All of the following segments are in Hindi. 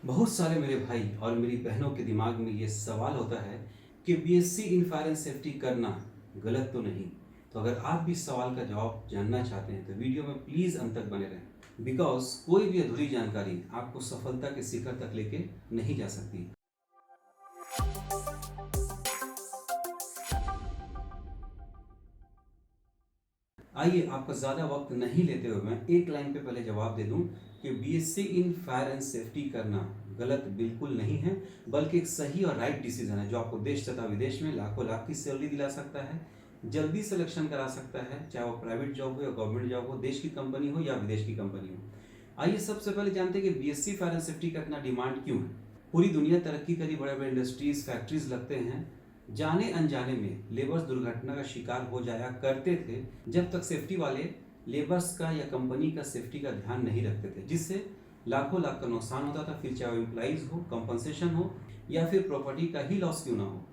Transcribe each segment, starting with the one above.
बहुत सारे मेरे भाई और मेरी बहनों के दिमाग में ये सवाल होता है कि BSc in fire and safety करना गलत तो नहीं। तो अगर आप भी इस सवाल का जवाब जानना चाहते हैं तो वीडियो में प्लीज़ अंत तक बने रहें, बिकॉज कोई भी अधूरी जानकारी आपको सफलता के शिखर तक लेके नहीं जा सकती। आइए आपका ज़्यादा वक्त नहीं लेते हुए मैं एक लाइन पे पहले जवाब दे दूं कि BSc in fire and safety करना गलत बिल्कुल नहीं है, बल्कि एक सही और राइट डिसीजन है जो आपको देश तथा विदेश में लाखों लाख की सैलरी दिला सकता है, जल्दी सिलेक्शन करा सकता है, चाहे वो प्राइवेट जॉब हो या गवर्नमेंट जॉब हो, देश की कंपनी हो या विदेश की कंपनी हो। आइए सबसे पहले जानते हैं कि बीएससी फायर एंड सेफ्टी का इतना डिमांड क्यों है। पूरी दुनिया तरक्की करी, बड़े बड़े इंडस्ट्रीज फैक्ट्रीज लगते हैं, जाने अनजाने में लेबर्स दुर्घटना का शिकार हो जाया करते थे जब तक सेफ्टी वाले लेबर्स का या कंपनी का सेफ्टी का ध्यान नहीं रखते थे, जिससे लाखों लाख का नुकसान होता था। फिर चाहे वो एम्प्लॉइज हो, कंपनसेशन हो या फिर प्रॉपर्टी का ही लॉस क्यों ना हो।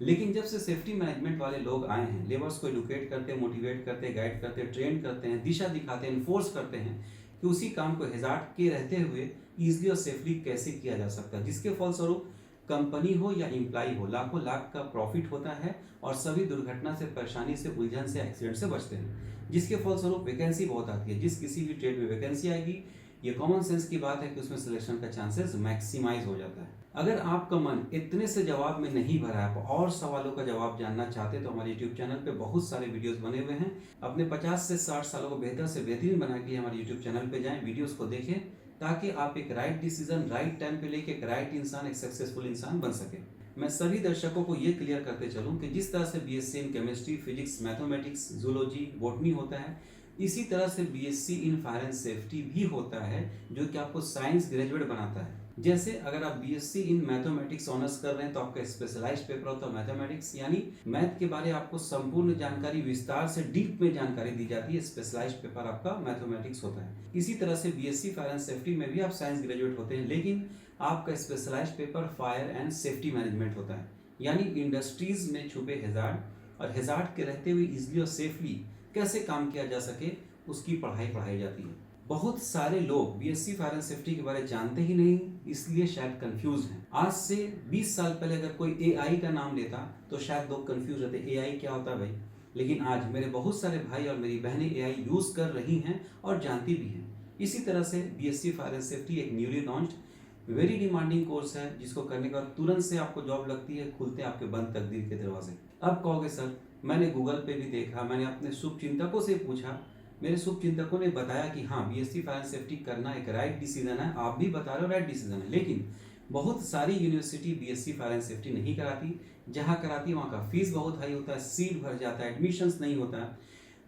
लेकिन जब से सेफ्टी मैनेजमेंट वाले लोग आए हैं, लेबर्स को एडुकेट करते हैं, मोटिवेट करते हैं, गाइड करते हैं, ट्रेन करते हैं, दिशा दिखाते हैं, इन्फोर्स करते हैं कि उसी काम को हैजार्ड के रहते हुए ईजिली और सेफली कैसे किया जा सकता है, जिसके फलस्वरूप कंपनी हो या एम्प्लॉय हो, लाखों लाख का प्रॉफिट होता है और सभी दुर्घटना से, परेशानी से, उलझन से, एक्सीडेंट से बचते हैं, जिसके फलस्वरूप वैकेंसी बहुत आती है। जिस किसी भी ट्रेड में वैकेंसी आएगी, ये कॉमन सेंस की बात है कि उसमें सिलेक्शन का चांसेस मैक्सिमाइज हो जाता है। अगर आपका मन इतने से जवाब में नहीं भरा है, आप और सवालों का जवाब जानना चाहते हैं तो हमारे यूट्यूब चैनल पे बहुत सारे वीडियोस बने हुए हैं। अपने 50 से 60 सालों को बेहतर से बेहतरीन बनाने के लिए हमारे यूट्यूब चैनल पे जाएं, वीडियोस को देखें, ताकि आप एक राइट डिसीजन राइट टाइम पे लेके एक राइट इंसान, एक सक्सेसफुल इंसान बन सके। मैं सभी दर्शकों को ये क्लियर करते चलूं कि जिस तरह से BSc in chemistry, physics, mathematics, zoology, botany होता है, इसी तरह से BSc in fire and safety भी होता है, जो कि आपको साइंस ग्रेजुएट बनाता है। जैसे अगर आप बीएससी इन मैथमेटिक्स ऑनर्स कर रहे हैं तो आपका स्पेशलाइज्ड पेपर होता है मैथमेटिक्स, यानी मैथ के बारे में आपको संपूर्ण जानकारी, विस्तार से डीप में जानकारी दी जाती है। स्पेशलाइज्ड पेपर आपका मैथमेटिक्स होता है। इसी तरह से बीएससी फायर एंड सेफ्टी में भी आप साइंस ग्रेजुएट होते हैं, लेकिन आपका specialised paper fire and safety management होता है, यानी इंडस्ट्रीज में छुपे हैजार्ड और हैजार्ड के रहते हुए इजिली और सेफली कैसे काम किया जा सके, उसकी पढ़ाई जाती है। बहुत सारे लोग बीएससी फायर एंड सेफ्टी के बारे में जानते ही नहीं, इसलिए शायद कंफ्यूज हैं। आज से 20 साल पहले अगर कोई एआई का नाम लेता तो शायद लोग कंफ्यूज रहते, एआई क्या होता है भाई। लेकिन आज मेरे बहुत सारे भाई और मेरी बहनें एआई यूज कर रही हैं और जानती भी हैं। इसी तरह से बीएससी फायर एंड सेफ्टी एक newly launched very demanding course है, जिसको करने के बाद तुरंत से आपको जॉब लगती है, खुलते हैं आपके बंद तकदीर के दरवाजे। अब कहोगे सर, मैंने गूगल पे भी देखा, मैंने अपने शुभ चिंतकों से पूछा, मेरे शुभ चिंतकों ने बताया कि हाँ, बीएससी फायर सेफ्टी करना एक राइट डिसीजन है। आप भी बता रहे हो राइट डिसीजन है, लेकिन बहुत सारी university BSc fire and safety नहीं कराती। जहाँ कराती वहाँ का फीस बहुत हाई होता है, सीट भर जाता है, एडमिशन्स नहीं होता है।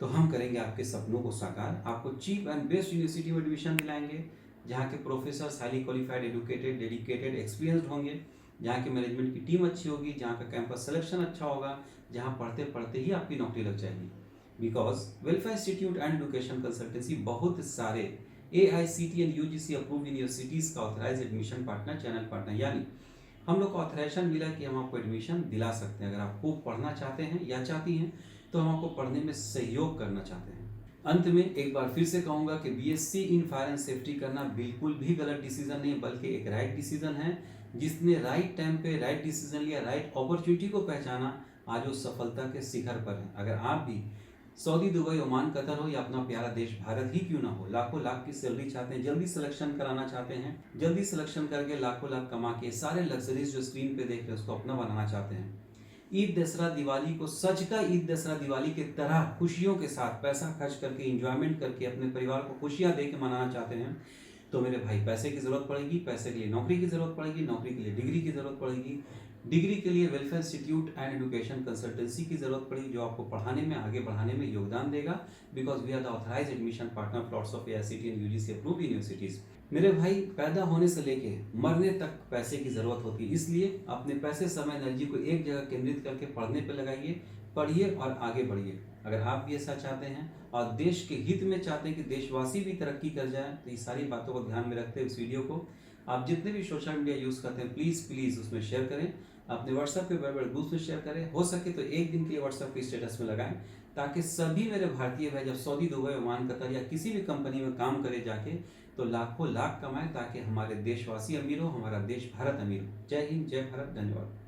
तो हम करेंगे आपके सपनों को साकार, आपको चीप एंड बेस्ट यूनिवर्सिटी में एडमिशन दिलाएंगे, जहाँ के professor highly qualified, educated, dedicated, experienced होंगे, जहाँ की मैनेजमेंट की टीम अच्छी होगी, जहाँ का कैंपस सिलेक्शन अच्छा होगा, जहाँ पढ़ते पढ़ते ही आपकी नौकरी लग जाएगी। Because welfare institute and education consultancy बहुत सारे AICTE and UGC approved universities का authorise admission partner, channel partner, यानी हम लोग को ऑथराइजेशन मिला कि हम आपको एडमिशन दिला सकते हैं। अगर आप खूब पढ़ना चाहते हैं या चाहती हैं तो हम आपको पढ़ने में सहयोग करना चाहते हैं। अंत में एक बार फिर से कहूँगा कि BSc in fire and safety करना बिल्कुल भी गलत डिसीजन नहीं, बल्कि एक राइट डिसीजन है। जिसने राइट टाइम पे राइट डिसीजन लिया, राइट अपॉर्चुनिटी को पहचाना, आज वो सफलता के शिखर पर है। अगर आप भी सऊदी, दुबई, ओमान, कतर हो या अपना प्यारा देश भारत ही क्यों ना हो, लाखों लाख की सैलरी चाहते हैं, जल्दी सिलेक्शन कराना चाहते हैं, जल्दी सिलेक्शन करके लाखों लाख कमा के सारे लग्जरीज जो स्क्रीन पे देख रहे हैं उसको अपना बनाना चाहते हैं, ईद, दशहरा, दिवाली को सच का ईद, दशहरा, दिवाली के तरह खुशियों के साथ पैसा खर्च करके, इंजॉयमेंट करके अपने परिवार को खुशियां दे के मनाना चाहते हैं, तो मेरे भाई पैसे की ज़रूरत पड़ेगी, पैसे के लिए नौकरी की ज़रूरत पड़ेगी, नौकरी के लिए डिग्री की ज़रूरत पड़ेगी, डिग्री के लिए welfare institute and education consultancy की ज़रूरत पड़ेगी, जो आपको पढ़ाने में, आगे बढ़ाने में योगदान देगा। Because we are the authorise admission partner फ्लॉट्स of AICTE and UGC approved universities. मेरे भाई, पैदा होने से लेके मरने तक पैसे की ज़रूरत होती है, इसलिए अपने पैसे, समय, एनर्जी को एक जगह केंद्रित करके पढ़ने पर लगाइए, पढ़िए और आगे बढ़िए। अगर आप भी ऐसा चाहते हैं और देश के हित में चाहते हैं कि देशवासी भी तरक्की कर जाए, तो ये सारी बातों को ध्यान में रखते हुए इस वीडियो को आप जितने भी सोशल मीडिया यूज़ करते हैं प्लीज़ उसमें शेयर करें, अपने व्हाट्सएप के बड़े बड़े ग्रुप्स में शेयर करें, हो सके तो एक दिन के लिए व्हाट्सएप के स्टेटस में लगाएं, ताकि सभी मेरे भारतीय भाई जब सऊदी, दुबई, ओमान, कतर या किसी भी कंपनी में काम करे जाके, तो लाखों लाख कमाएं ताकि हमारे देशवासी अमीर हो, हमारा देश भारत अमीर हो। जय हिंद, जय भारत, धन्यवाद।